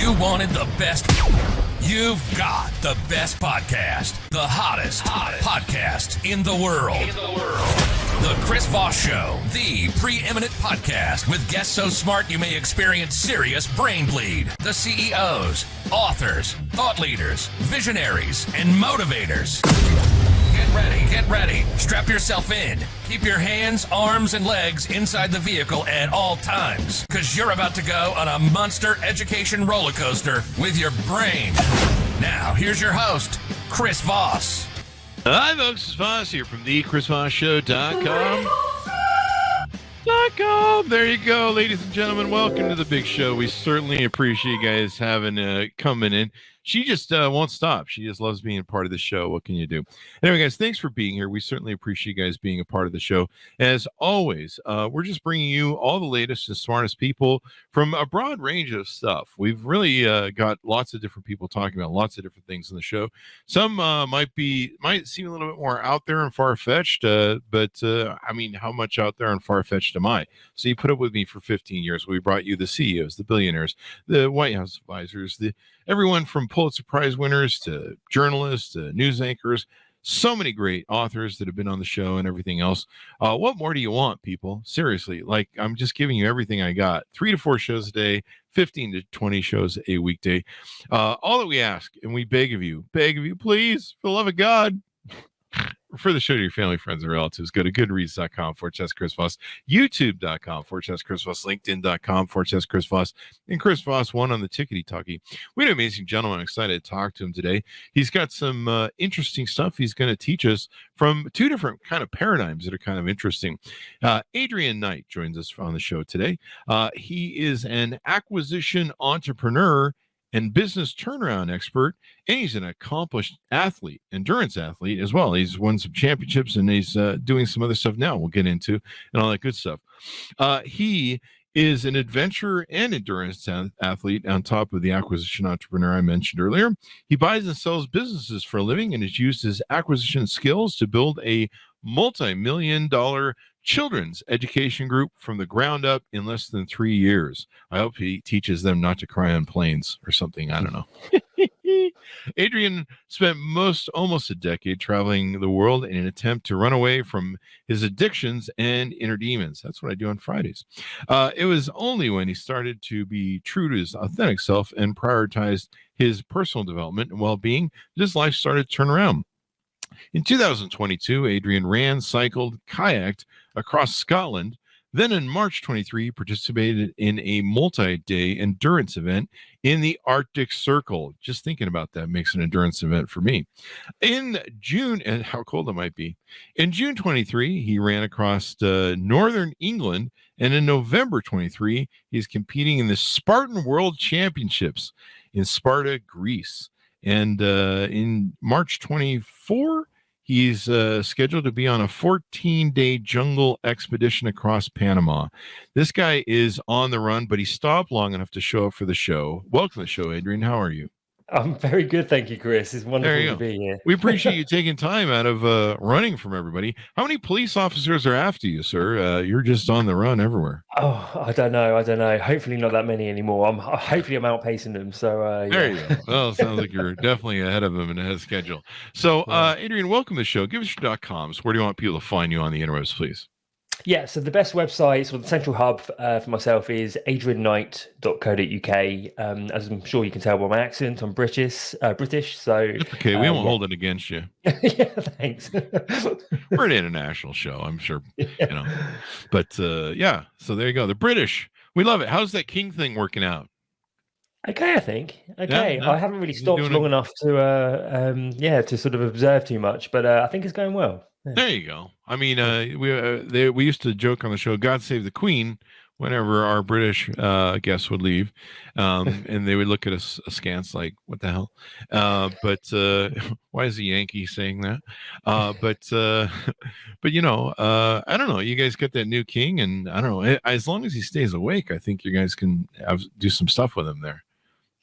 You wanted the best. You've got the best podcast. The hottest podcast in the world. The Chris Voss Show, the preeminent podcast with guests so smart you may experience serious brain bleed. The CEOs, authors, thought leaders, visionaries, and motivators. Get ready. Strap yourself in. Keep your hands, arms, and legs inside the vehicle at all times, because you're about to go on a monster education roller coaster with your brain. Now, here's your host, Chris Voss. Hi, folks. It's Voss here from the ChrisVossShow.com. There you go, ladies and gentlemen. Welcome to the big show. We certainly appreciate you guys having coming in. She just won't stop. She just loves being a part of the show. What can you do? Anyway, guys, thanks for being here. We certainly appreciate you guys being a part of the show. As always, we're just bringing you all the latest and smartest people from a broad range of stuff. We've really got lots of different people talking about lots of different things on the show. Some might seem a little bit more out there and far-fetched, but I mean, how much out there and far-fetched am I? So you put up with me for 15 years. We brought you the CEOs, the billionaires, the White House advisors, everyone from Pulitzer Prize winners to journalists to news anchors, so many great authors that have been on the show and everything else. What more do you want, people? Seriously, like, I'm just giving you everything I got. 3 to 4 shows a day, 15 to 20 shows a weekday. All that we ask and we beg of you, please, for the love of God, refer the show to your family, friends, and relatives. Go to goodreads.com/Chris Voss, youtube.com/Chris Voss, linkedin.com/Chris Voss, and Chris Voss 1 on the tickety-talkie. We have an amazing gentleman. I'm excited to talk to him today. He's got some interesting stuff he's going to teach us from 2 different kind of paradigms that are kind of interesting. Adrian Knight joins us on the show today. He is an acquisition entrepreneur and business turnaround expert, and he's an accomplished athlete, endurance athlete as well. He's won some championships, and he's doing some other stuff now we'll get into, and all that good stuff. He is an adventure and endurance athlete on top of the acquisition entrepreneur I mentioned earlier. He buys and sells businesses for a living and has used his acquisition skills to build a multi-million-dollar children's education group from the ground up in less than 3 years. I hope he teaches them not to cry on planes or something. I don't know. Adrian spent almost a decade traveling the world in an attempt to run away from his addictions and inner demons. That's what I do on Fridays. It was only when he started to be true to his authentic self and prioritized his personal development and well-being that his life started to turn around. In 2022, Adrian ran, cycled, kayaked across Scotland. Then in March 23, he participated in a multi-day endurance event in the Arctic Circle. Just thinking about that makes an endurance event for me. In June, and how cold it might be. In June 23, he ran across northern England. And in November 23, he's competing in the Spartan World Championships in Sparta, Greece. And in March 24, he's scheduled to be on a 14-day jungle expedition across Panama. This guy is on the run, but he stopped long enough to show up for the show. Welcome to the show, Adrian. How are you? I'm very good, thank you, Chris. It's wonderful to be here. We appreciate you taking time out of running from everybody. How many police officers are after you, sir? You're just on the run everywhere. Oh, I don't know. Hopefully not that many anymore. Hopefully I'm outpacing them. So there you go. Well, it sounds like you're definitely ahead of them and ahead of schedule. So, Adrian, welcome to the show. Give us your .coms. Where do you want people to find you on the interwebs, please? Yeah, so the best website, or the central hub for myself is adrian.to. As I'm sure you can tell by my accent, I'm British. So it's okay, we won't hold it against you. Yeah, thanks. We're an international show, I'm sure. You know, but yeah. So there you go. The British, we love it. How's that King thing working out? Okay, I think. Okay, yeah. I haven't really stopped long enough to sort of observe too much, but I think it's going well. Yeah. There you go. I mean, we used to joke on the show, God save the Queen, whenever our British guests would leave, and they would look at us askance like, what the hell? But why is a Yankee saying that? But you know, I don't know. You guys got that new king, and I don't know. As long as he stays awake, I think you guys can do some stuff with him there.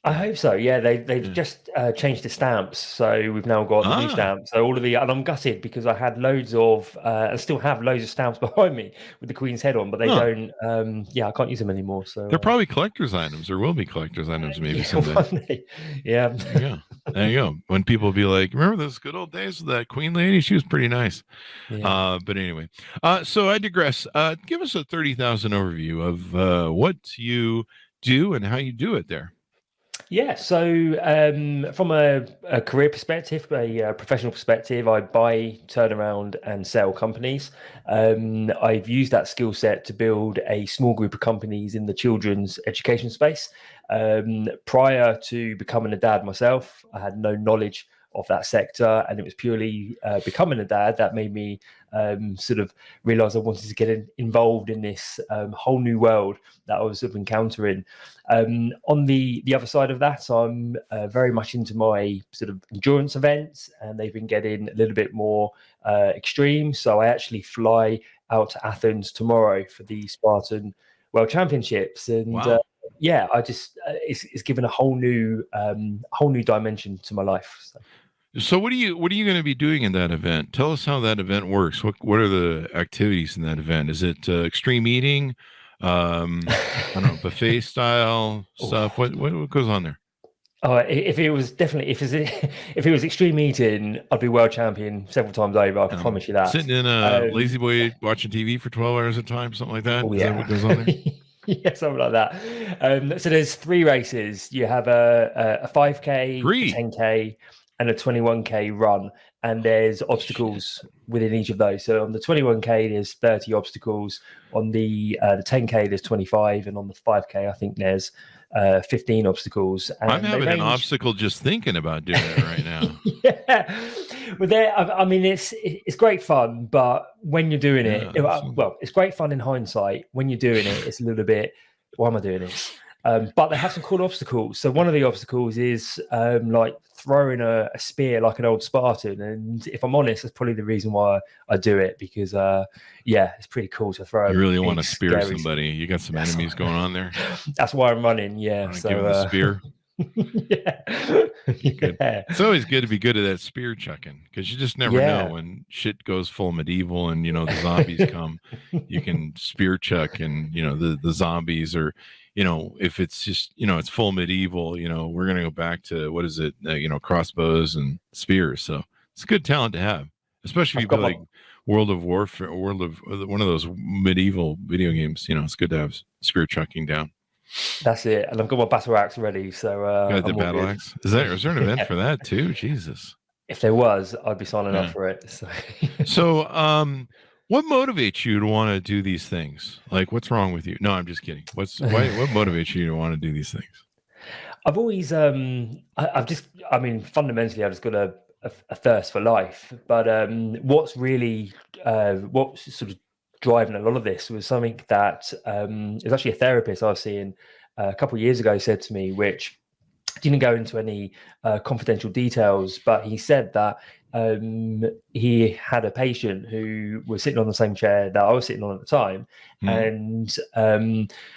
I hope so. Yeah, they've Yeah. just changed the stamps, so we've now got the new stamps. So all of the, and I'm gutted because I had loads of, I still have loads of stamps behind me with the Queen's head on, but they don't. Yeah, I can't use them anymore. So they're probably collector's items, or will be collector's items maybe yeah, someday. one day. Yeah. There you go. There you go. When people be like, remember those good old days with that Queen lady? She was pretty nice. Yeah. But anyway, so I digress. Give us a 30,000 overview of what you do and how you do it there. Yeah, so from a career perspective, a professional perspective, I buy, turn around, and sell companies. I've used that skill set to build a small group of companies in the children's education space. Prior to becoming a dad myself, I had no knowledge of that sector, and it was purely becoming a dad that made me sort of realize I wanted to get involved in this whole new world that I was sort of encountering. On the other side of that, I'm very much into my sort of endurance events, and they've been getting a little bit more extreme. So I actually fly out to Athens tomorrow for the Spartan World Championships, and Wow. yeah, I just it's given a whole new dimension to my life. So what are you going to be doing in that event? Tell us how that event works. What are the activities in that event? Is it extreme eating? I don't know, buffet style stuff. What goes on there? Oh, if it was extreme eating, I'd be world champion several times over. I can promise you that. Sitting in a lazy boy watching TV for 12 hours at a time, something like that. Oh, Is yeah. that what goes on there? Yeah, something like that. So there's 3 races. You have a 5K, 3? a 10K, and a 21K run. And there's obstacles within each of those. So on the 21K, there's 30 obstacles. On the 10K, there's 25. And on the 5K, I think there's 15 obstacles. And I'm having an obstacle just thinking about doing it right now. Yeah, but I mean, it's great fun, but when you're doing it, well, it's great fun in hindsight. When you're doing it, it's a little bit, why am I doing this? But they have some cool obstacles. So one of the obstacles is like throwing a spear like an old Spartan. And if I'm honest, that's probably the reason why I do it, because yeah, it's pretty cool to throw. You really want to spear somebody. You got some enemies going on there. That's why I'm running. Yeah. So give them a spear. Yeah. Yeah. It's always good to be good at that spear chucking, because you just never know when shit goes full medieval and the zombies come. You can spear chuck, and the zombies are, if it's just it's full medieval, we're gonna go back to what is it, crossbows and spears. So it's a good talent to have, especially if you play like World of Warfare, or one of those medieval video games. It's good to have spear chucking down. That's it, and I've got my battle axe ready. So you got the battle axe. Is there an event for that too? Jesus. If there was, I'd be signing up for it. So, what motivates you to want to do these things? Like, what's wrong with you? No, I'm just kidding. What motivates you to want to do these things? I've always, fundamentally, I've just got a thirst for life. But what's sort of driving a lot of this was something that is actually a therapist I was seeing a couple of years ago said to me, which didn't go into any confidential details, but he said that he had a patient who was sitting on the same chair that I was sitting on at the time. And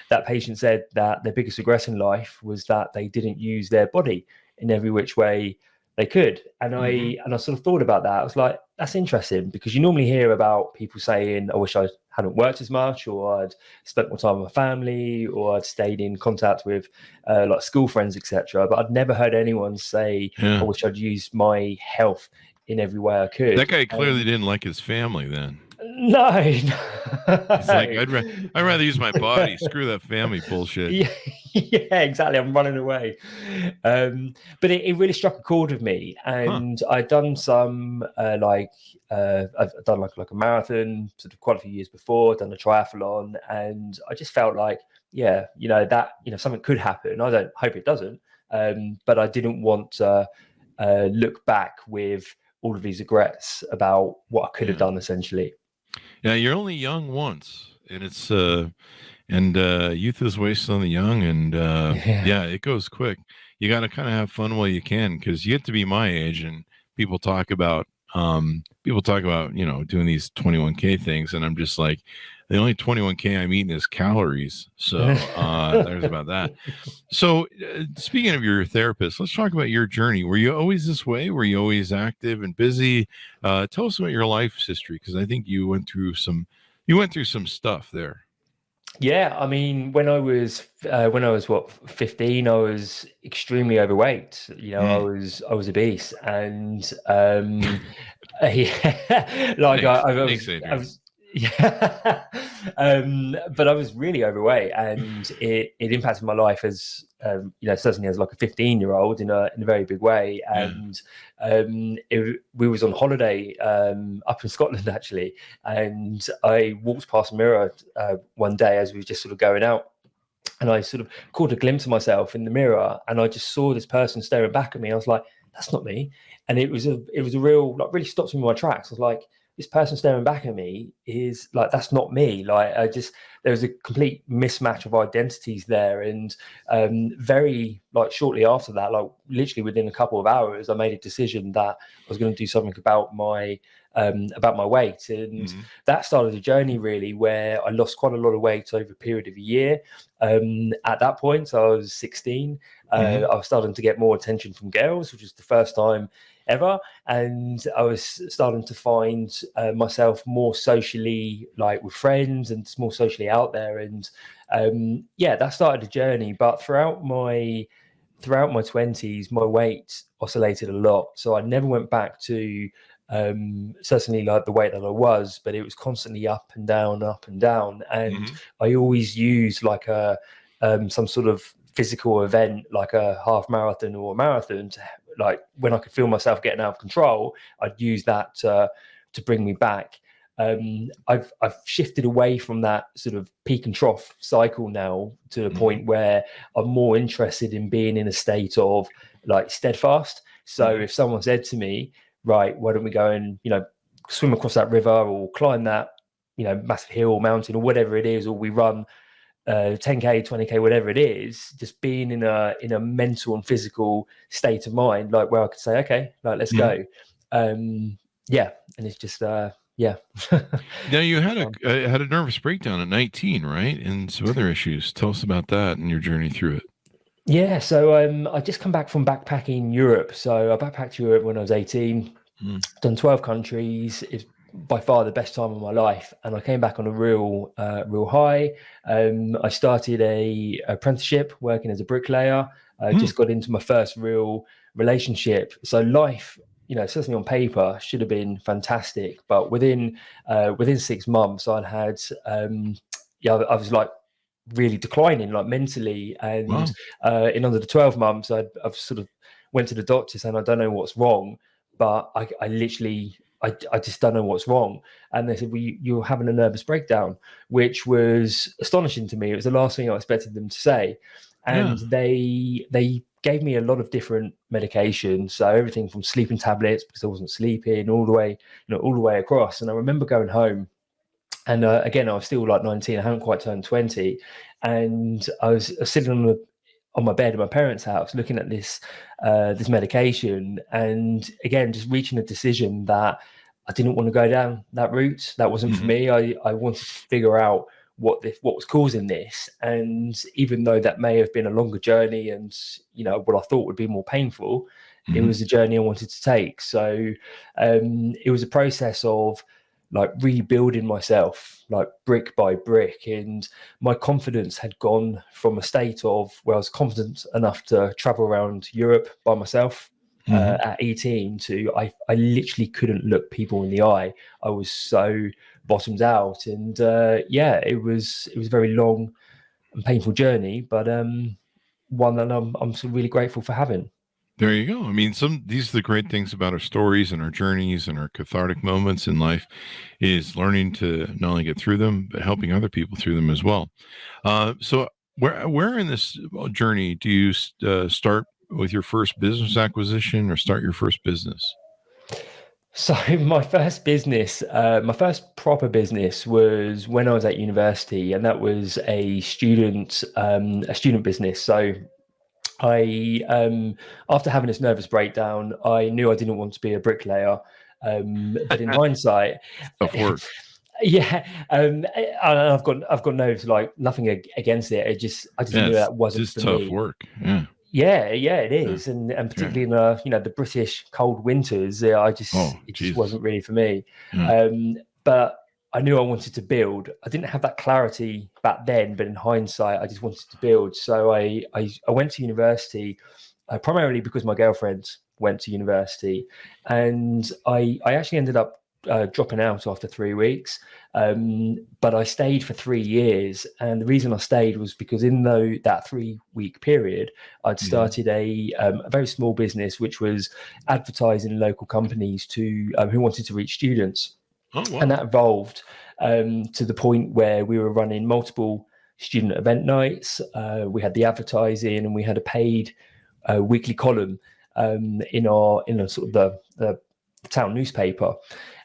that patient said that their biggest regret in life was that they didn't use their body in every which way they could. And I sort of thought about that. I was like, that's interesting, because you normally hear about people saying, I wish I hadn't worked as much, or I'd spent more time with my family, or I'd stayed in contact with like school friends, etc. But I'd never heard anyone say, I wish I'd used my health in every way I could. That guy clearly didn't like his family then. No. He's like, I'd rather use my body. Screw that family bullshit. Yeah, exactly. I'm running away. But it really struck a chord with me. And I'd done some I've done like a marathon sort of quite a few years before, done a triathlon, and I just felt like, that something could happen. I don't hope it doesn't. But I didn't want to look back with all of these regrets about what I could have done, essentially. Yeah, you're only young once, and it's youth is wasted on the young, and it goes quick. You got to kind of have fun while you can, because you get to be my age, and people talk about doing these 21K things, and I'm just like, the only 21K I'm eating is calories. So there's about that. So speaking of your therapist, let's talk about your journey. Were you always this way? Were you always active and busy? Tell us about your life's history, because I think you went through some stuff there. Yeah, I mean, when I was 15, I was extremely overweight. You know, I was obese, and yeah, like I was yeah, but I was really overweight, and it impacted my life as you know, certainly as like a 15-year-old in a very big way. And we was on holiday up in Scotland actually, and I walked past a mirror one day as we were just sort of going out, and I sort of caught a glimpse of myself in the mirror, and I just saw this person staring back at me. I was like, that's not me. And it was a real, like, really stopped me in my tracks. I was like, this person staring back at me is like, that's not me. Like, there was a complete mismatch of identities there. And very, like, shortly after that, like literally within a couple of hours, I made a decision that I was going to do something about my weight. And that started a journey really where I lost quite a lot of weight over a period of a year. At that point, so I was 16. I was starting to get more attention from girls, which was the first time ever, and I was starting to find myself more socially, like with friends, and more socially out there. And that started a journey. But throughout my 20s, my weight oscillated a lot, so I never went back to certainly like the weight that I was, but it was constantly up and down. And I always used like some sort of physical event, like a half marathon or a marathon, to, like, when I could feel myself getting out of control, I'd use that to bring me back. I've shifted away from that sort of peak and trough cycle now to the point where I'm more interested in being in a state of like steadfast. So if someone said to me, right, why don't we go and, you know, swim across that river or climb that, you know, massive hill or mountain or whatever it is, or we run 10K, 20K, whatever it is, just being in a mental and physical state of mind, like where I could say, okay, like, let's go. And it's just, Now you had a nervous breakdown at 19, right? And some other issues. Tell us about that and your journey through it. Yeah, so I just come back from backpacking Europe. So I backpacked Europe when I was 18, done 12 countries. It's by far the best time of my life, and I came back on a real high. I started a apprenticeship working as a bricklayer. I just got into my first real relationship. So life, you know, certainly on paper, should have been fantastic, but within 6 months, I'd had I was like really declining, like mentally, and in under the 12 months, I've sort of went to the doctor saying I don't know what's wrong, but I literally I just don't know what's wrong. And they said, well, you're having a nervous breakdown, which was astonishing to me. It was the last thing I expected them to say. And they gave me a lot of different medications. So everything from sleeping tablets, because I wasn't sleeping, all the way across. And I remember going home, and again, I was still like 19. I hadn't quite turned 20. And I was sitting on my bed in my parents' house, looking at this medication, and again, just reaching a decision that I didn't want to go down that route. That wasn't for me. I wanted to figure out what was causing this, and even though that may have been a longer journey, and, you know, what I thought would be more painful, it was a journey I wanted to take. So it was a process of like rebuilding myself, like brick by brick. And my confidence had gone from a state of where I was confident enough to travel around Europe by myself at 18 to I literally couldn't look people in the eye. I was so bottomed out. And it was a very long and painful journey, but one that I'm so really grateful for having. There you go. I mean, these are the great things about our stories and our journeys and our cathartic moments in life, is learning to not only get through them, but helping other people through them as well. So where in this journey do you start with your first business acquisition or start your first business? So my first business, my first proper business, was when I was at university, and that was a student business. So I, after having this nervous breakdown, I knew I didn't want to be a bricklayer. But in hindsight, Yeah, I've got no like nothing against it. I just knew that wasn't just for tough me. work. Yeah. Yeah, it is, Yeah. and Yeah. particularly in the British cold winters, Oh, it just Jesus. wasn't really for me. Yeah. But I knew I wanted to build. I didn't have that clarity back then, but in hindsight, I just wanted to build. So I went to university primarily because my girlfriend went to university, and I actually ended up dropping out after 3 weeks. But I stayed for 3 years, and the reason I stayed was because in that 3 week period, I'd started a very small business which was advertising local companies to who wanted to reach students. Oh, wow. And that evolved to the point where we were running multiple student event nights. We had the advertising, and we had a paid weekly column in a sort of the town newspaper.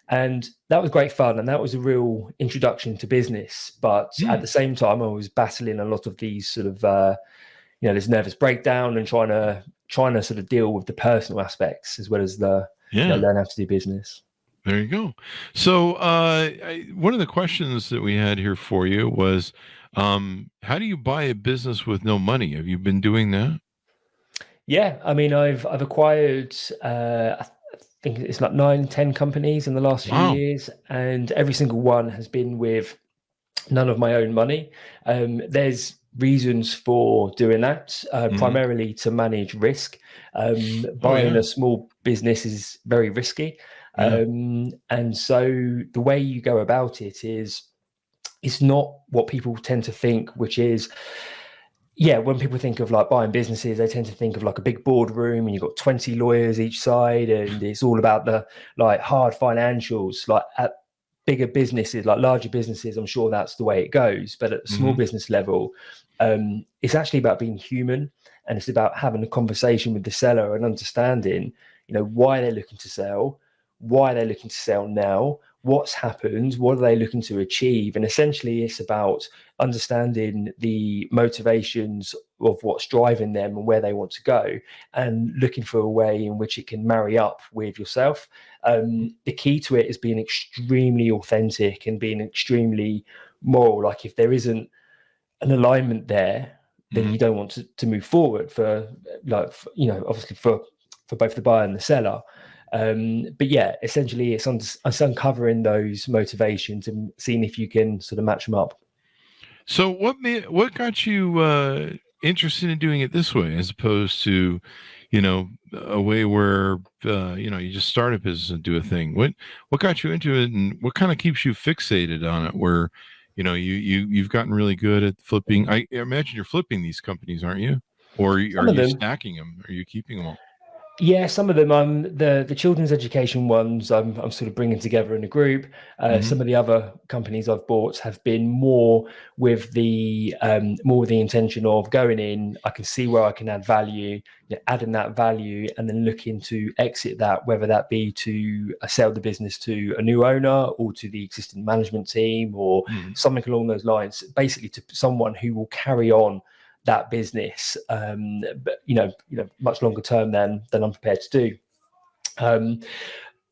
And that was great fun, and that was a real introduction to business. But at the same time, I was battling a lot of these sort of this nervous breakdown, and trying to sort of deal with the personal aspects as well as learn how to do business. There you go. So one of the questions that we had here for you was, how do you buy a business with no money? Have you been doing that? Yeah, I mean, I've acquired I think it's like 9-10 companies in the last few years, and every single one has been with none of my own money. There's reasons for doing that, primarily to manage risk. Buying a small business is very risky. And so the way you go about it is, it's not what people tend to think, which is, when people think of like buying businesses, they tend to think of like a big boardroom and you've got 20 lawyers each side, and it's all about the like hard financials. Like at bigger businesses, like larger businesses, I'm sure that's the way it goes. But at the small business level, it's actually about being human, and it's about having a conversation with the seller and understanding, why they're looking to sell, why they're looking to sell now, what's happened, what are they looking to achieve. And essentially it's about understanding the motivations of what's driving them and where they want to go, and looking for a way in which it can marry up with yourself. The key to it is being extremely authentic and being extremely moral. Like if there isn't an alignment there, then you don't want to move forward for obviously for both the buyer and the seller. But yeah, essentially it's uncovering those motivations and seeing if you can sort of match them up. So what got you interested in doing it this way, as opposed to, a way where, you just start a business and do a thing? What got you into it, and what kind of keeps you fixated on it, where, you've gotten really good at flipping? I imagine you're flipping these companies, aren't you? Or are you stacking them? Are you keeping them all? Yeah, some of them. The children's education ones I'm sort of bringing together in a group. Some of the other companies I've bought have been more with the intention of going in. I can see where I can add value, adding that value, and then looking to exit that, whether that be to sell the business to a new owner or to the existing management team, or something along those lines. Basically, to someone who will carry on that business, but much longer term than I'm prepared to do.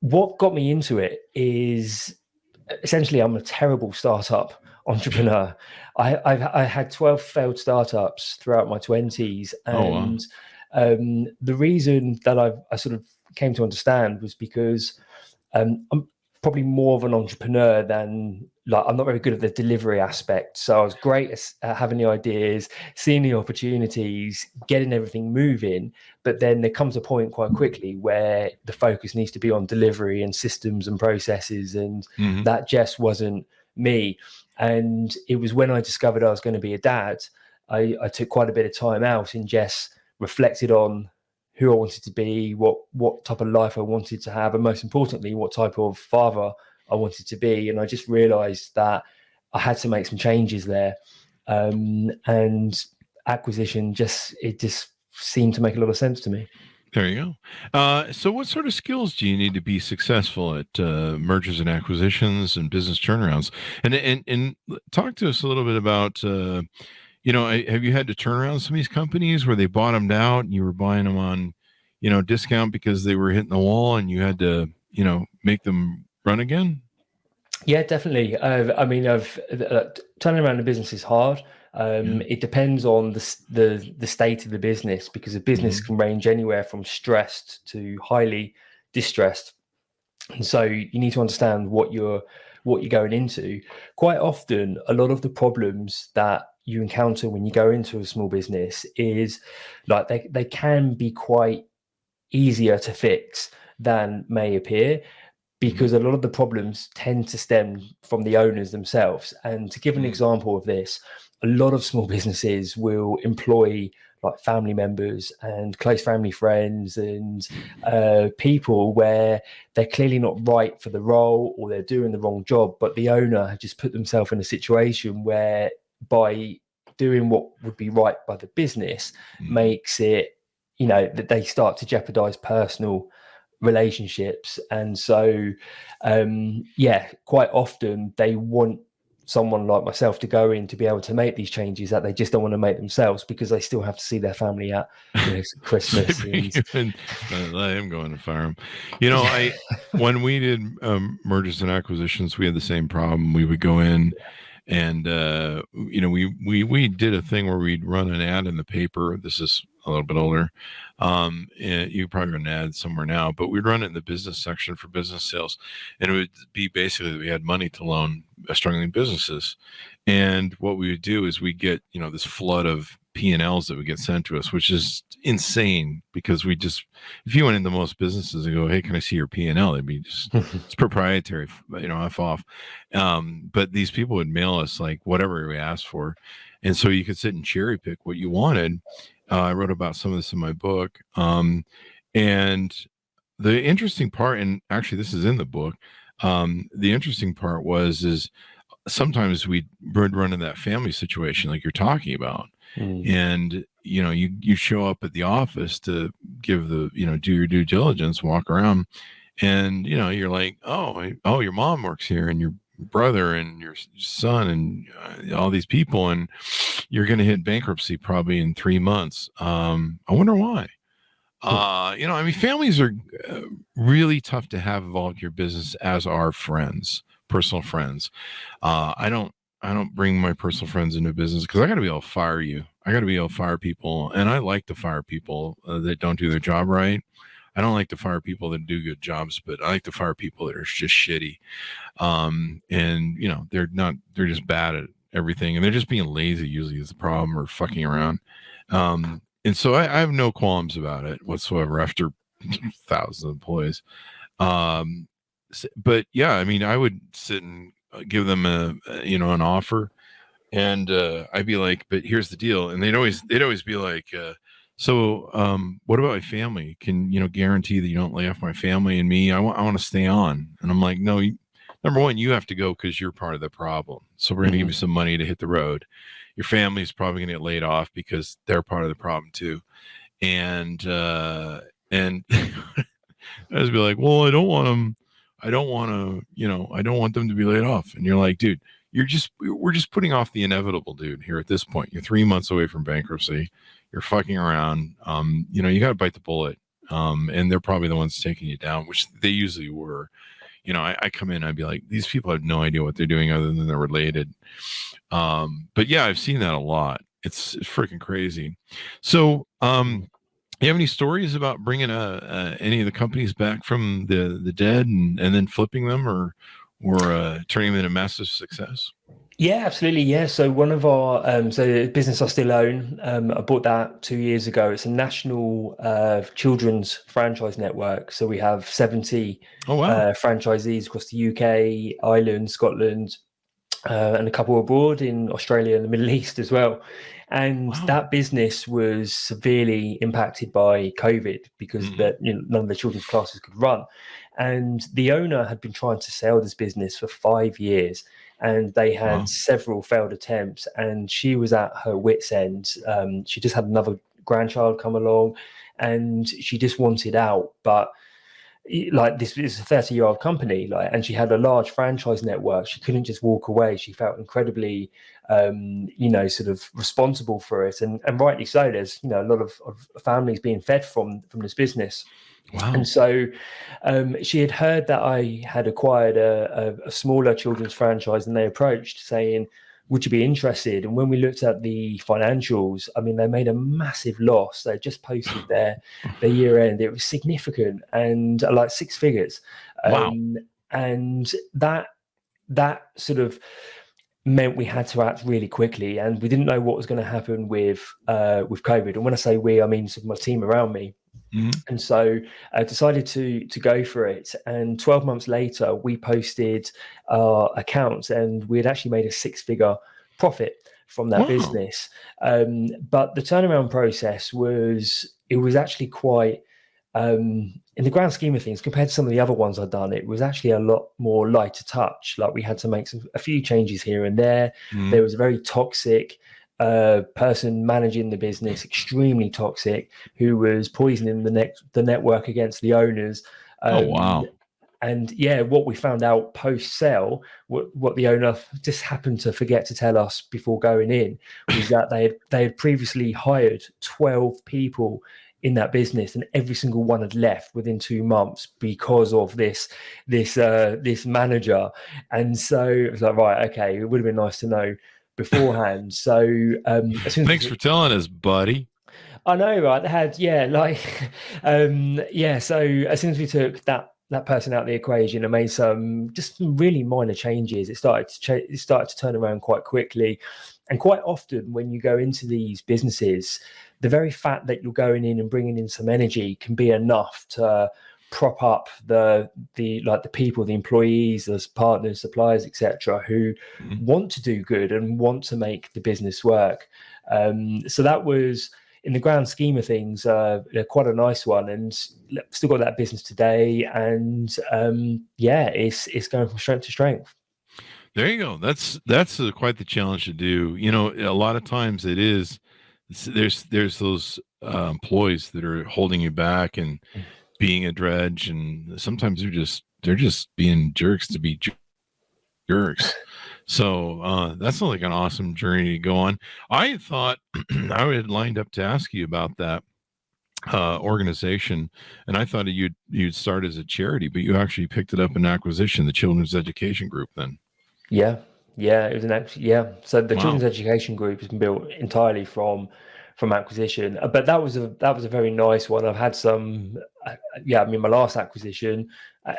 What got me into it is essentially I'm a terrible startup entrepreneur. I had 12 failed startups throughout my 20s, and the reason that I sort of came to understand was because I'm probably more of an entrepreneur than, like, I'm not very good at the delivery aspect. So I was great at having the ideas, seeing the opportunities, getting everything moving. But then there comes a point quite quickly where the focus needs to be on delivery and systems and processes. And that just wasn't me. And it was when I discovered I was going to be a dad, I took quite a bit of time out and just reflected on who I wanted to be, what type of life I wanted to have, and most importantly, what type of father I wanted to be. And I just realized that I had to make some changes there. And acquisition just seemed to make a lot of sense to me. There you go. So what sort of skills do you need to be successful at mergers and acquisitions and business turnarounds? And talk to us a little bit about, have you had to turn around some of these companies where they bottomed out and you were buying them on, discount because they were hitting the wall, and you had to, make them run again? Yeah, definitely. I mean, turning around a business is hard. It depends on the state of the business, because a business can range anywhere from stressed to highly distressed. And so you need to understand what you're going into. Quite often, a lot of the problems that you encounter when you go into a small business is like they can be quite easier to fix than may appear, because a lot of the problems tend to stem from the owners themselves. And to give an example of this, a lot of small businesses will employ like family members and close family friends and people where they're clearly not right for the role, or they're doing the wrong job, but the owner has just put themselves in a situation where, by doing what would be right by the business, makes it, that they start to jeopardize personal relationships. And so quite often they want someone like myself to go in to be able to make these changes that they just don't want to make themselves, because they still have to see their family at Christmas. I am going to fire them. When we did mergers and acquisitions, we had the same problem. We would go in and we did a thing where we'd run an ad in the paper. This is a little bit older. And you probably run an ad somewhere now, but we'd run it in the business section for business sales. And it would be basically that we had money to loan struggling businesses. And what we would do is we get, this flood of P&Ls that would get sent to us, which is insane, because if you went into most businesses and go, hey, can I see your P&L? It'd be just, it's proprietary, F off. But these people would mail us like whatever we asked for. And so you could sit and cherry pick what you wanted. I wrote about some of this in my book. And the interesting part, and actually this is in the book, the interesting part is sometimes we'd run into that family situation like you're talking about. And you show up at the office to give do your due diligence, walk around, and you're like, oh, your mom works here, and your brother and your son and all these people, and you're going to hit bankruptcy probably in 3 months. I wonder why. Families are really tough to have involved in your business, as are friends, personal friends. I don't bring my personal friends into business, because I got to be able to fire you. I got to be able to fire people. And I like to fire people that don't do their job right. I don't like to fire people that do good jobs, but I like to fire people that are just shitty. They're just bad at everything. And they're just being lazy, usually, is the problem, or fucking around. And so I have no qualms about it whatsoever after thousands of employees. But yeah, I would sit and give them an offer, and I'd be like, but here's the deal. And they'd always be like, so what about my family? Can guarantee that you don't lay off my family and me? I want to stay on. And I'm like, no, number one, you have to go because you're part of the problem. So we're going to give you some money to hit the road. Your family's probably going to get laid off because they're part of the problem too. And I just be like, well, I don't want them. I don't want them to be laid off. And you're like, dude, we're just putting off the inevitable, dude, here at this point. You're 3 months away from bankruptcy. You're fucking around. You got to bite the bullet. And they're probably the ones taking you down, which they usually were. I come in, I'd be like, these people have no idea what they're doing other than they're related. But yeah, I've seen that a lot. It's freaking crazy. So, you have any stories about bringing any of the companies back from the dead and then flipping them or turning them into massive success? Yeah, absolutely. Yeah. So one of our the business I still own, I bought that 2 years ago. It's a national children's franchise network. So we have 70 franchisees across the UK, Ireland, Scotland, and a couple abroad in Australia and the Middle East as well. And that business was severely impacted by COVID because none of the children's classes could run. And the owner had been trying to sell this business for 5 years, and they had several failed attempts, and she was at her wit's end. She just had another grandchild come along, and she just wanted out. But like this is a 30-year-old company, like, and she had a large franchise network. She couldn't just walk away. She felt incredibly, sort of responsible for it, and rightly so. There's, a lot of families being fed from this business. Wow. And so she had heard that I had acquired a smaller children's franchise, and they approached saying, would you be interested? And when we looked at the financials, I mean, they made a massive loss. They just posted their year end. It was significant, and like 6 figures. Wow. And that sort of meant we had to act really quickly, and we didn't know what was going to happen with COVID. And when I say we, I mean sort of my team around me. Mm-hmm. And so I decided to go for it. And 12 months later, we posted our accounts, and we had actually made a 6-figure profit from that business. But the turnaround process was actually quite, in the grand scheme of things, compared to some of the other ones I'd done, it was actually a lot more lighter touch. Like, we had to make a few changes here and there. Mm-hmm. There was a very toxic person managing the business, extremely toxic, who was poisoning the network against the owners. Oh, wow. And yeah, what we found out post-sale, what the owner just happened to forget to tell us before going in, was that they had previously hired 12 people in that business, and every single one had left within 2 months because of this manager. And so it was like, right, okay, it would have been nice to know beforehand. So thanks for telling us, buddy. I know, right? They had, so as soon as we took that person out of the equation and made some really minor changes, it started to turn around quite quickly. And quite often when you go into these businesses, the very fact that you're going in and bringing in some energy can be enough to prop up the people, the employees, the partners, suppliers, etc., who want to do good and want to make the business work. So that was, in the grand scheme of things, quite a nice one, and still got that business today. And it's going from strength to strength. There you go. That's quite the challenge to do. A lot of times there's those employees that are holding you back and being a dredge, and sometimes they're just being jerks to be jerks. So that's like an awesome journey to go on. I thought I had lined up to ask you about that organization, and I thought you'd start as a charity, but you actually picked it up in acquisition, the Children's Education Group. Then it was so the Children's Education Group has been built entirely from acquisition, but that was a very nice one. I've had some my last acquisition, I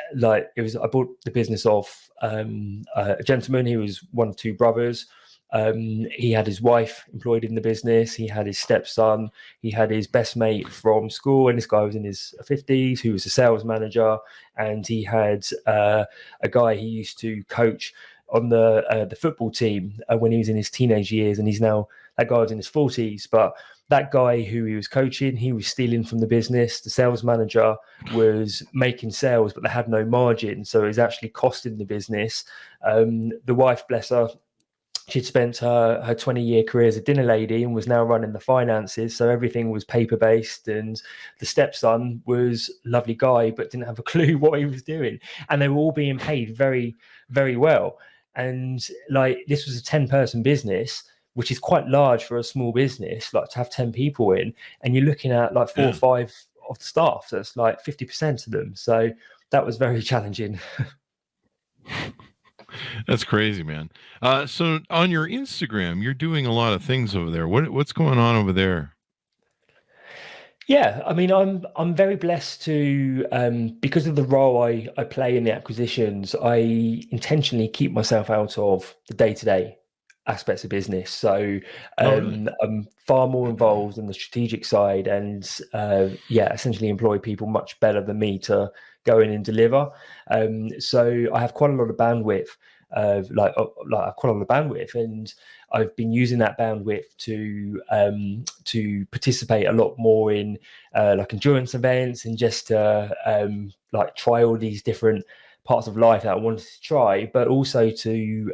bought the business off a gentleman. He was one of 2 brothers. He had his wife employed in the business. He had his stepson. He had his best mate from school, and this guy was in his 50s, who was a sales manager. And he had a guy he used to coach on the football team when he was in his teenage years, and that guy was in his 40s. But that guy who he was coaching, he was stealing from the business. The sales manager was making sales, but they had no margin, so it was actually costing the business. The wife, bless her, she'd spent her 20-year career as a dinner lady and was now running the finances, so everything was paper-based. And the stepson was a lovely guy, but didn't have a clue what he was doing. And they were all being paid very, very well. And this was a 10-person business, which is quite large for a small business, to have 10 people in, and you're looking at 4 or 5 of the staff. So it's 50% of them. So that was very challenging. That's crazy, man. So on your Instagram, you're doing a lot of things over there. What's going on over there? Yeah, I mean, I'm very blessed to, because of the role I play in the acquisitions, I intentionally keep myself out of the day-to-day aspects of business. So I'm far more involved in the strategic side, and essentially employ people much better than me to go in and deliver. So I have quite a lot of bandwidth, and I've been using that bandwidth to participate a lot more in endurance events, and just try all these different parts of life that I wanted to try, but also to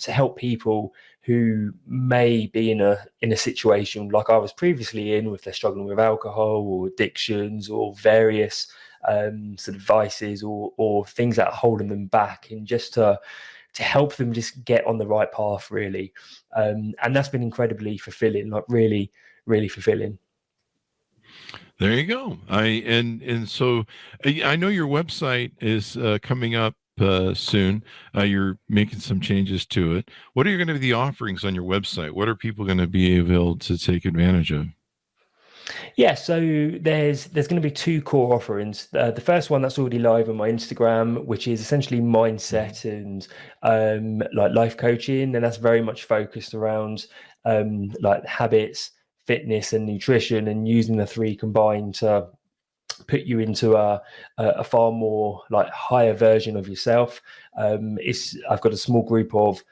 help people who may be in a situation like I was previously in, if they're struggling with alcohol or addictions or various sort of vices or things that are holding them back, and just to help them just get on the right path, really. And that's been incredibly fulfilling, like really, really fulfilling. There you go. So I know your website is coming up soon. You're making some changes to it. What are going to be the offerings on your website? What are people going to be able to take advantage of? Yeah, so there's going to be two core offerings. The first one that's already live on my Instagram, which is essentially mindset and like life coaching, and that's very much focused around like habits, fitness, and nutrition, and using the three combined to put you into a far more like higher version of yourself. I've got a small group of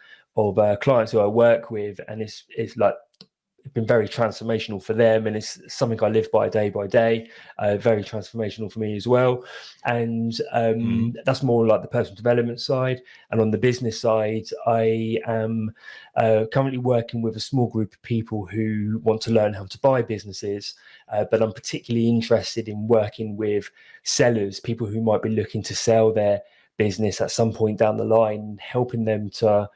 clients who I work with, and it's like been very transformational for them, and it's something I live by day, very transformational for me as well. And that's more like the personal development side. And on the business side, I am currently working with a small group of people who want to learn how to buy businesses, but I'm particularly interested in working with sellers, people who might be looking to sell their business at some point down the line, helping them to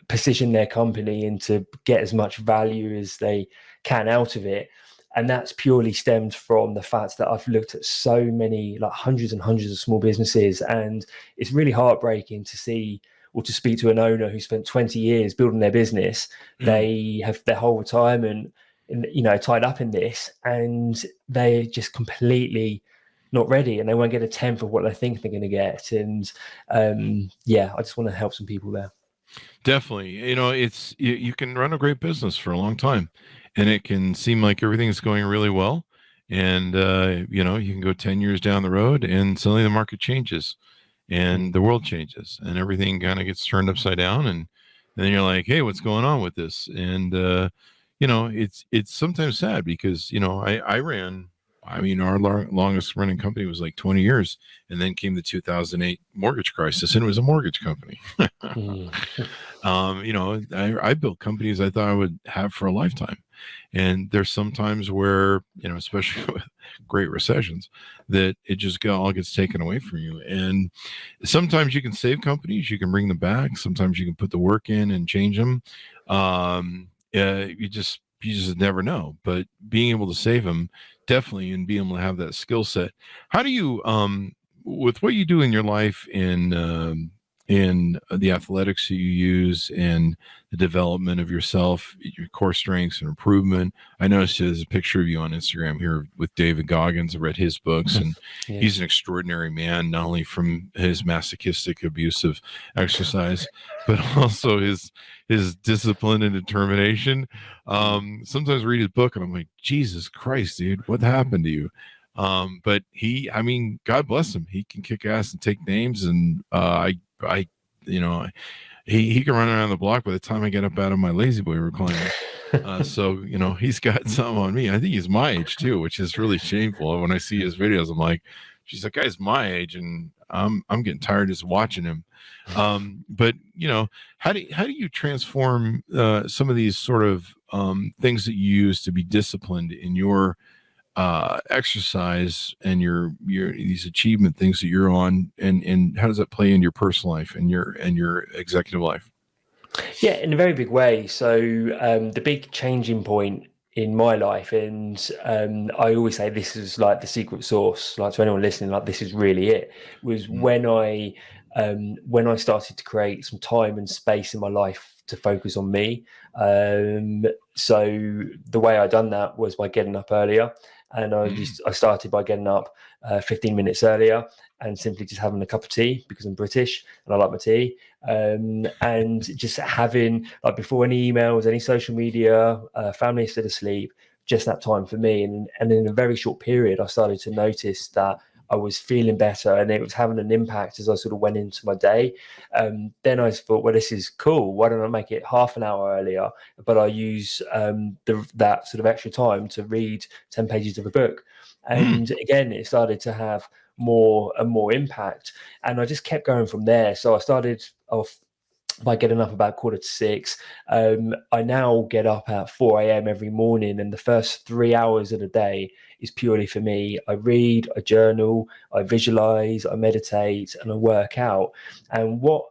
position their company and to get as much value as they can out of it. And that's purely stemmed from the fact that I've looked at so many, like hundreds and hundreds of small businesses, and it's really heartbreaking to see or to speak to an owner who spent 20 years building their business. They have their whole retirement tied up in this, and they're just completely not ready, and they won't get a tenth of what they think they're going to get. And I just want to help some people there. Definitely. It's you can run a great business for a long time, and it can seem like everything's going really well. And, you can go 10 years down the road and suddenly the market changes and the world changes and everything kind of gets turned upside down. And then you're like, hey, what's going on with this? And, it's sometimes sad because, I ran, our longest running company was like 20 years, and then came the 2008 mortgage crisis, and it was a mortgage company. I built companies I thought I would have for a lifetime. And there's some times where, especially with great recessions, that it just all gets taken away from you. And sometimes you can save companies, you can bring them back. Sometimes you can put the work in and change them. You just never know. But being able to save them, definitely, and being able to have that skill set. How do you, with what you do in your life, in the athletics that you use and the development of yourself, your core strengths and improvement? I noticed there's a picture of you on Instagram here with David Goggins. I read his books, and he's an extraordinary man, not only from his masochistic abusive exercise, but also his discipline and determination. Sometimes I read his book and I'm like, Jesus Christ, dude, what happened to you? But God bless him. He can kick ass and take names. And, he can run around the block by the time I get up out of my lazy boy recliner. So, he's got something on me. I think he's my age too, which is really shameful. When I see his videos, I'm like, geez, that guy's my age, and I'm getting tired just watching him. But how do you transform some of these sort of things that you use to be disciplined in your exercise and your these achievement things that you're on, and how does that play in your personal life and your executive life? Yeah, in a very big way. So the big changing point in my life, and I always say this is like the secret sauce, like to anyone listening, like this is really it, was when I started to create some time and space in my life to focus on me. So the way I done that was by getting up earlier. And I started by getting up 15 minutes earlier and simply just having a cup of tea, because I'm British and I like my tea. And just having, like, before any emails, any social media, family still asleep, just that time for me. And in a very short period, I started to notice that I was feeling better, and it was having an impact as I sort of went into my day. Then I thought, well, this is cool. Why don't I make it half an hour earlier? But I use that sort of extra time to read 10 pages of a book. And again, it started to have more and more impact. And I just kept going from there. So I started off by getting up about 5:45. I now get up at 4 a.m. every morning, and the first 3 hours of the day is purely for me. I read, I journal, I visualize, I meditate, and I work out. And what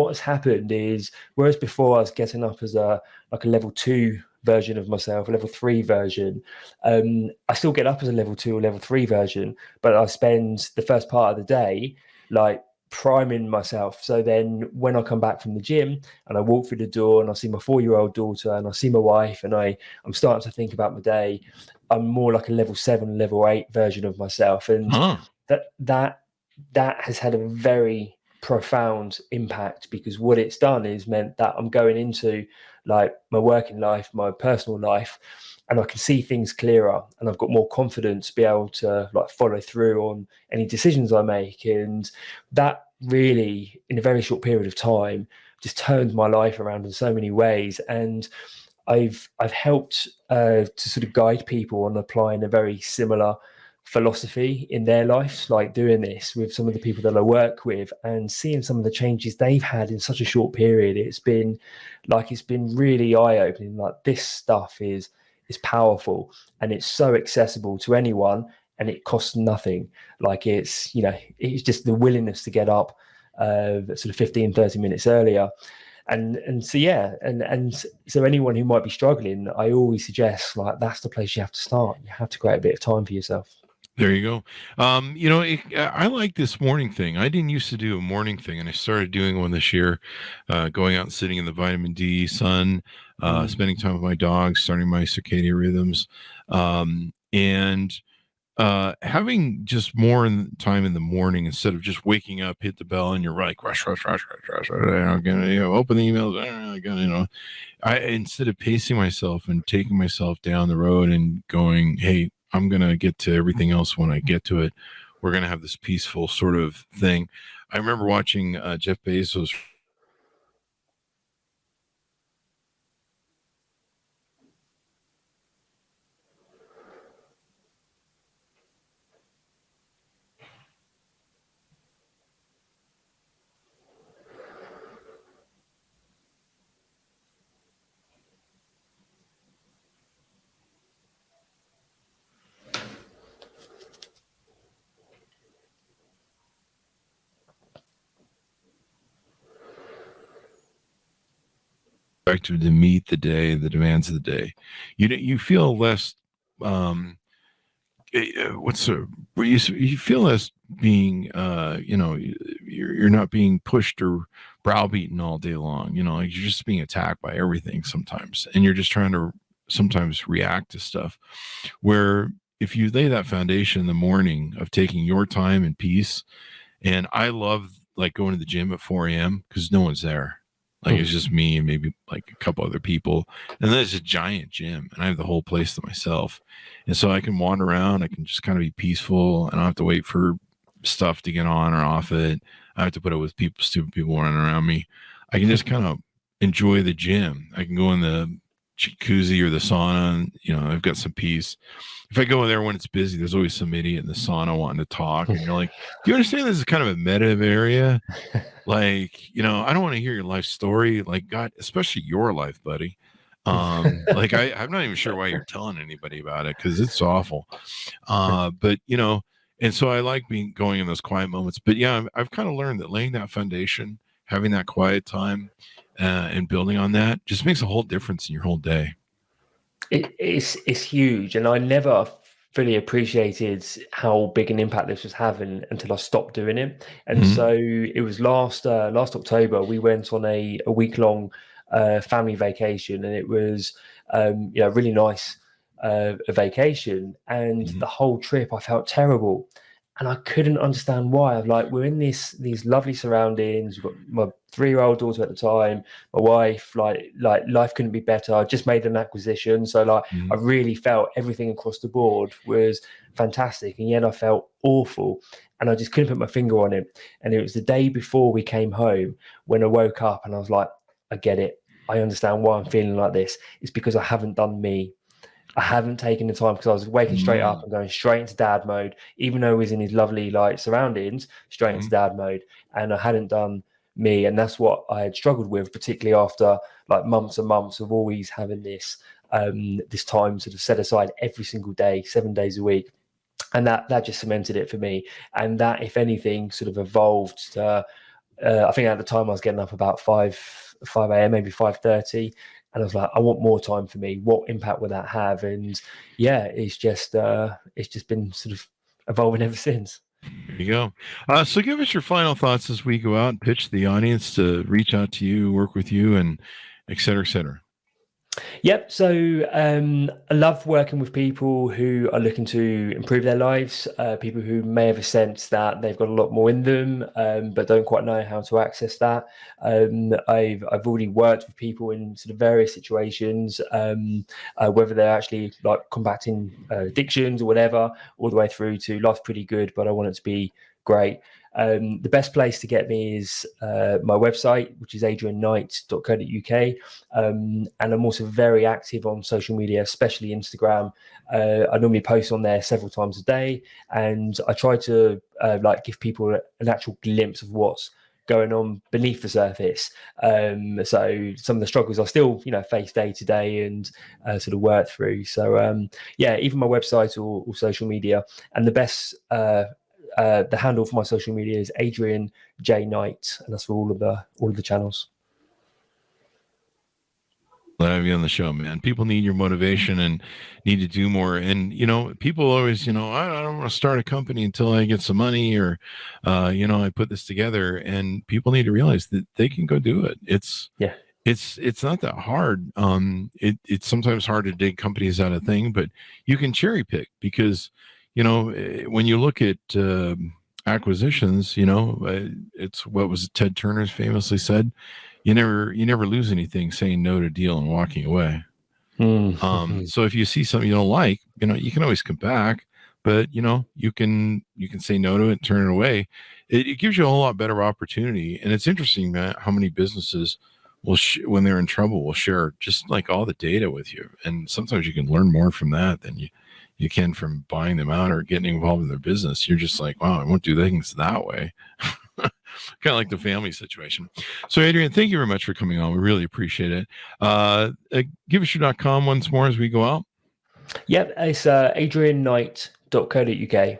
has happened is, whereas before I was getting up as a level 2 version of myself, a level 3 version, I still get up as a level 2 or level 3 version, but I spend the first part of the day like priming myself. So then when I come back from the gym and I walk through the door and I see my 4-year-old daughter and I see my wife and I'm starting to think about my day, I'm more like a level 7, level 8 version of myself. And that has had a very profound impact, because what it's done is meant that I'm going into like my working life, my personal life, and I can see things clearer, and I've got more confidence to be able to like follow through on any decisions I make. And that really, in a very short period of time, just turned my life around in so many ways. And I've helped to sort of guide people on applying a very similar philosophy in their lives, like doing this with some of the people that I work with and seeing some of the changes they've had in such a short period. It's been really eye-opening. Like, this stuff is powerful, and it's so accessible to anyone, and it costs nothing. Like, it's just the willingness to get up sort of 15-30 minutes earlier. And so anyone who might be struggling, I always suggest, like, that's the place you have to start. You have to create a bit of time for yourself. There you go. I like this morning thing. I didn't used to do a morning thing, and I started doing one this year, going out and sitting in the vitamin D sun, spending time with my dogs, starting my circadian rhythms, and having just more time in the morning instead of just waking up, hit the bell, and you're like rush, open the emails, instead of pacing myself and taking myself down the road and going, hey, I'm going to get to everything else when I get to it. We're going to have this peaceful sort of thing. I remember watching Jeff Bezos. To meet the demands of the day. You feel less you feel less being you're not being pushed or browbeaten all day long. Like, you're just being attacked by everything sometimes, and you're just trying to sometimes react to stuff, where if you lay that foundation in the morning of taking your time and peace. And I love, like, going to the gym at 4 a.m. because no one's there. Like, it's just me and maybe like a couple other people. And then it's a giant gym, and I have the whole place to myself. And so I can wander around. I can just kind of be peaceful. I don't have to wait for stuff to get on or off it. I have to put up with stupid people running around me. I can just kind of enjoy the gym. I can go in the jacuzzi or the sauna, and, I've got some peace. If I go there when it's busy, there's always some idiot in the sauna wanting to talk. And you're like, do you understand this is kind of a meditative area? Like, I don't want to hear your life story. Like, God, especially your life, buddy. Like, I'm not even sure why you're telling anybody about it, because it's awful. But, and so I like going in those quiet moments. But yeah, I've kind of learned that laying that foundation, having that quiet time, and building on that just makes a whole difference in your whole day. It's huge, and I never fully appreciated how big an impact this was having until I stopped doing it. And so it was last October, we went on a week-long family vacation, and it was really nice a vacation. And the whole trip I felt terrible, and I couldn't understand why. Like, we're in these lovely surroundings. We've got my 3-year-old daughter at the time, my wife, like life couldn't be better. I just made an acquisition. So I really felt everything across the board was fantastic. And yet I felt awful, and I just couldn't put my finger on it. And it was the day before we came home when I woke up, and I was like, I get it. I understand why I'm feeling like this. It's because I haven't done me. I haven't taken the time, because I was waking straight up and going straight into dad mode, even though he was in his lovely surroundings, straight into dad mode. And I hadn't done me. And that's what I had struggled with, particularly after like months and months of always having this this time sort of set aside every single day, 7 days a week. And that just cemented it for me. And that, if anything, sort of evolved to, I think at the time I was getting up about 5 a.m., maybe 5:30. And I was like, I want more time for me. What impact would that have? And yeah, it's just been sort of evolving ever since. There you go. So give us your final thoughts as we go out and pitch the audience to reach out to you, work with you, and et cetera, et cetera. Yep. So I love working with people who are looking to improve their lives, people who may have a sense that they've got a lot more in them, but don't quite know how to access that. I've already worked with people in sort of various situations, whether they're actually like combating addictions or whatever, all the way through to life's pretty good, but I want it to be great. The best place to get me is my website, which is amzn.to, and I'm also very active on social media, especially Instagram. I normally post on there several times a day, and I try to like give people an actual glimpse of what's going on beneath the surface. So some of the struggles I still, face day to day and sort of work through. So yeah, even my website or social media, and the best. The handle for my social media is Adrian J Knight, and that's for all of the channels. Glad to have you on the show, man. People need your motivation and need to do more. And people always, I don't want to start a company until I get some money, or I put this together. And people need to realize that they can go do it. It's not that hard. It's sometimes hard to dig companies out of thing, but you can cherry pick, because when you look at acquisitions, it's what was Ted Turner's famously said: you never lose anything saying no to a deal and walking away. Mm-hmm. So if you see something you don't like, you can always come back, but you can say no to it and turn it away. It gives you a whole lot better opportunity. And it's interesting, Matt, how many businesses will when they're in trouble will share just like all the data with you, and sometimes you can learn more from that than you can from buying them out or getting involved in their business. You're just like, wow, I won't do things that way. Kind of like the family situation. So Adrian, thank you very much for coming on. We really appreciate it. Give us your .com once more as we go out. Yep, it's adrianknight.co.uk.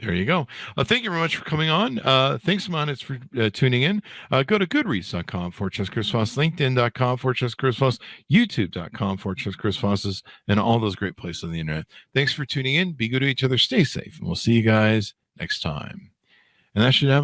There you go. Thank you very much for coming on. Thanks, Monis, for tuning in. Go to goodreads.com/Chris Voss, LinkedIn.com/Chris Voss, YouTube.com/Chris Voss, and all those great places on the internet. Thanks for tuning in. Be good to each other. Stay safe. And we'll see you guys next time. And that should have